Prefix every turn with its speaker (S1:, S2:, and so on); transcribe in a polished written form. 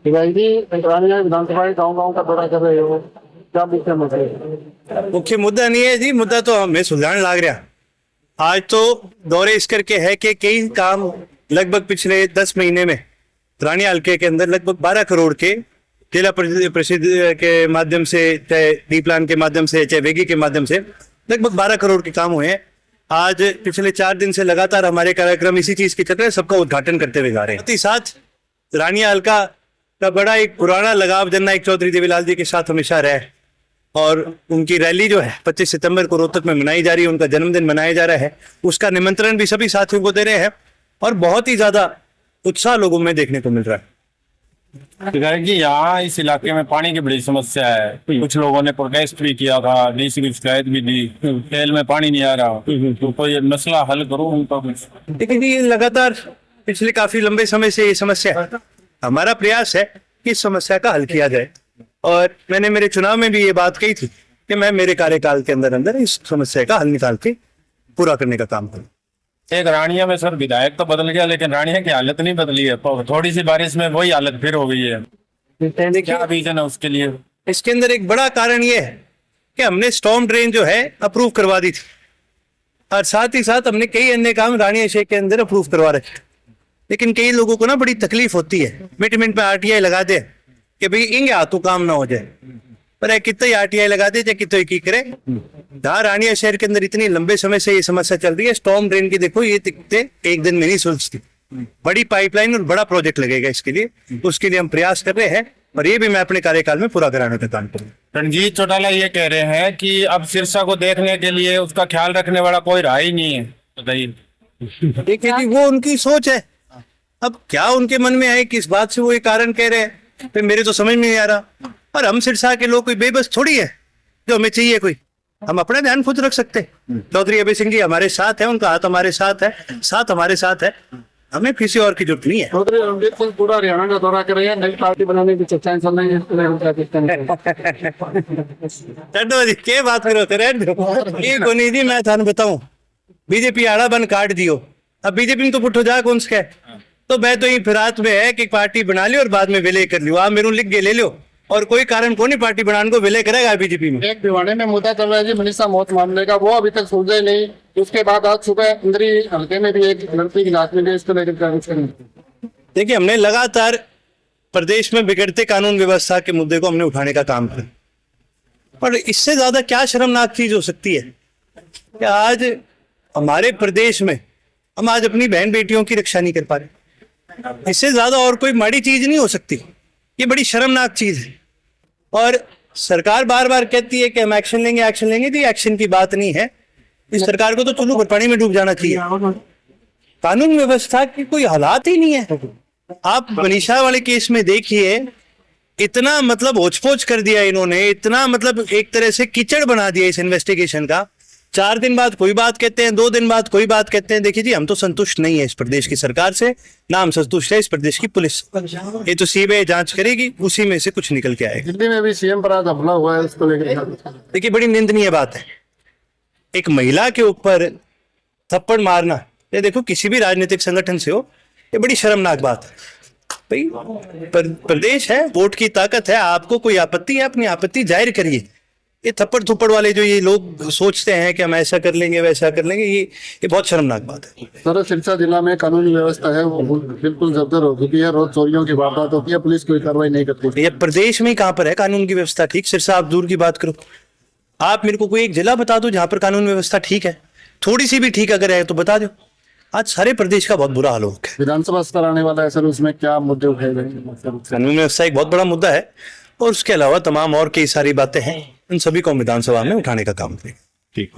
S1: भाई जी, विधानसभा गाँव का दौरा कर रहे हो, क्या मुख्य मुद्दे?
S2: मुख्य मुद्दा नहीं है जी, मुद्दा तो हमें सुलझाने लाग रहा। आज तो दौरे इस करके है कि कई काम लगभग पिछले 10 महीने में रानी हल्के के अंदर लगभग 12 करोड़ के जिला परिषद के माध्यम से, चाहे डी प्लान के माध्यम से, चाहे वेगी के माध्यम से लगभग 12 करोड़ के काम हुए हैं। आज पिछले 4 दिन से लगातार हमारे कार्यक्रम इसी चीज के चल रहे हैं, सबका उद्घाटन करते हुए जा रहे हैं। साथ ही साथ रानी हल्का का बड़ा एक पुराना लगाव जननायक चौधरी देवीलाल जी के साथ हमेशा रहा है और उनकी रैली जो है 25 सितंबर को रोहतक में मनाई जा रही है, उनका जन्मदिन मनाया जा रहा है, उसका निमंत्रण भी सभी साथियों को दे रहे हैं और बहुत ही ज्यादा उत्साह लोगों में देखने को मिल रहा है।
S3: विधायक जी, यहाँ इस इलाके में पानी की बड़ी समस्या है। कुछ लोगों ने प्रोटेस्ट भी किया था, डीसी की शिकायत भी दी, खेल में पानी नहीं आ रहा, तो कोई मसला हल करो उनका कुछ।
S2: लेकिन ये लगातार पिछले काफी लंबे समय से ये समस्या है। हमारा प्रयास है कि इस समस्या का हल किया जाए और मैंने मेरे चुनाव में भी ये बात कही थी कि मैं मेरे कार्यकाल के अंदर अंदर इस समस्या का हल निकाल के पूरा करने का काम करूँ।
S3: एक रानिया में सर विधायक तो बदल गया, लेकिन रानिया की हालत नहीं बदली है। थोड़ी सी बारिश में वही हालत फिर हो गई है। क्या रीजन है उसके लिए?
S2: इसके अंदर एक बड़ा कारण ये है कि हमने स्टॉर्म ड्रेन जो है अप्रूव करवा दी थी और साथ ही साथ हमने कई अन्य काम रानी शेख के अंदर अप्रूव करवा रखे। लेकिन कई लोगों को ना बड़ी तकलीफ होती है, मिनट मिनट में आरटीआई लगा दे कि भाई इंगे हाथों काम ना हो जाए, पर कितने आरटीआई लगा दे चाहे कितने की करे। जहाँ रानिया शहर के अंदर इतनी लंबे समय से ये समस्या चल रही है, स्टॉर्म ड्रेन की देखो ये दिक्कतें एक दिन में नहीं सुलझती। बड़ी पाइपलाइन और बड़ा प्रोजेक्ट लगेगा इसके लिए, उसके लिए हम प्रयास कर रहे हैं और ये भी मैं अपने कार्यकाल में पूरा कराने का काम करूंगा।
S3: रणजीत चौटाला ये कह रहे हैं कि अब सिरसा को देखने के लिए उसका ख्याल रखने वाला कोई रहा ही नहीं है। बताइए।
S2: देखिए जी, वो उनकी सोच है। अब क्या उनके मन में है, किस बात से वो ये कारण कह रहे हैं, फिर मेरे तो समझ में नहीं आ रहा। और हम सिरसा के लोग कोई बेबस थोड़ी है जो हमें चाहिए कोई, हम अपना ध्यान खुद रख सकते हैं। चौधरी अभय सिंह जी हमारे साथ है, उनका हाथ हमारे साथ है, साथ हमारे साथ है, हमें किसी और की जरूरत नहीं है।
S1: चौधरी रणजीत सिंह पूरा हरियाणा का दौरा कर रहे हैं, नई पार्टी बनाने की चर्चाएं चल रही है।
S2: क्या बात करो ये कोनी जी, मैं थान बताऊं, बीजेपी आड़ा बन काट दियो, अब बीजेपी में तो पुठो जा कौन सा है, तो मैं तो ये फिरात में है कि पार्टी बना लियो और बाद में विलय कर लियो। आप मेरू लिख के ले लो और कोई कारण को नहीं पार्टी बनाने को विलय करेगा बीजेपी में।
S1: एक भिवानी में मुद्दा चल रहा है जी मनीषा मौत मामले का, वो अभी तक सुलझे नहीं। उसके बाद आज सुबह इंद्री हल्के में भी एक लड़की की लाश मिली, इसको लेकर
S2: देखिए, हमने लगातार प्रदेश में बिगड़ते कानून व्यवस्था के मुद्दे को हमने उठाने का काम किया, पर इससे ज्यादा क्या शर्मनाक चीज हो सकती है कि आज हमारे प्रदेश में हम आज अपनी बहन बेटियों की रक्षा नहीं कर पा रहे। इससे ज्यादा और कोई माड़ी चीज नहीं हो सकती। ये बड़ी शर्मनाक चीज है और सरकार बार बार कहती है कि हम एक्शन लेंगे, एक्शन लेंगे। तो एक्शन की बात नहीं है, इस सरकार को तो चुल्लू भर पानी में डूब जाना चाहिए। कानून व्यवस्था की कोई हालात ही नहीं है। आप मनीषा वाले केस में देखिए, इतना मतलब होचपोच कर दिया इन्होंने, इतना मतलब एक तरह से कीचड़ बना दिया इस इन्वेस्टिगेशन का। 4 दिन बाद कोई बात कहते हैं, 2 दिन बाद कोई बात कहते हैं। देखिए जी, हम तो संतुष्ट नहीं है इस प्रदेश की सरकार से, ना हम संतुष्ट है इस प्रदेश की पुलिस। ये तो सीबीआई जांच करेगी, उसी में से कुछ निकल के आएगा।
S1: दिल्ली में भी सीएम पर आज हमला हुआ है, उसको लेकर
S2: देखिए, बड़ी निंदनीय बात है एक महिला के ऊपर थप्पड़ मारना। ये देखो, किसी भी राजनीतिक संगठन से हो, ये बड़ी शर्मनाक बात है। भाई प्रदेश है, वोट की ताकत है, आपको कोई आपत्ति है अपनी आपत्ति जाहिर करिए। ये थप्पड़ थप्पड़ वाले जो ये लोग सोचते हैं कि हम ऐसा कर लेंगे वैसा कर लेंगे, ये बहुत शर्मनाक बात है।
S1: सर, सिरसा जिला में कानूनी व्यवस्था है वो बिल्कुल जर्जर हो चुकी है, रोज चोरियों की वारदात होती है, पुलिस कोई कार्रवाई नहीं करती।
S2: ये प्रदेश में ही कहाँ पर है कानून की व्यवस्था ठीक? सिरसा आप दूर की बात करो, आप मेरे को कोई एक जिला बता दो जहां पर कानून व्यवस्था ठीक है, थोड़ी सी भी ठीक अगर है तो बता दो। आज सारे प्रदेश का बहुत बुरा हाल हो गया।
S1: विधानसभा स्तर आने वाला है सर, उसमें क्या मुद्दे उठाए गए?
S2: कानून व्यवस्था एक बहुत बड़ा मुद्दा है और उसके अलावा तमाम और कई सारी बातें हैं, उन सभी को विधानसभा में उठाने का काम करेंगे। ठीक।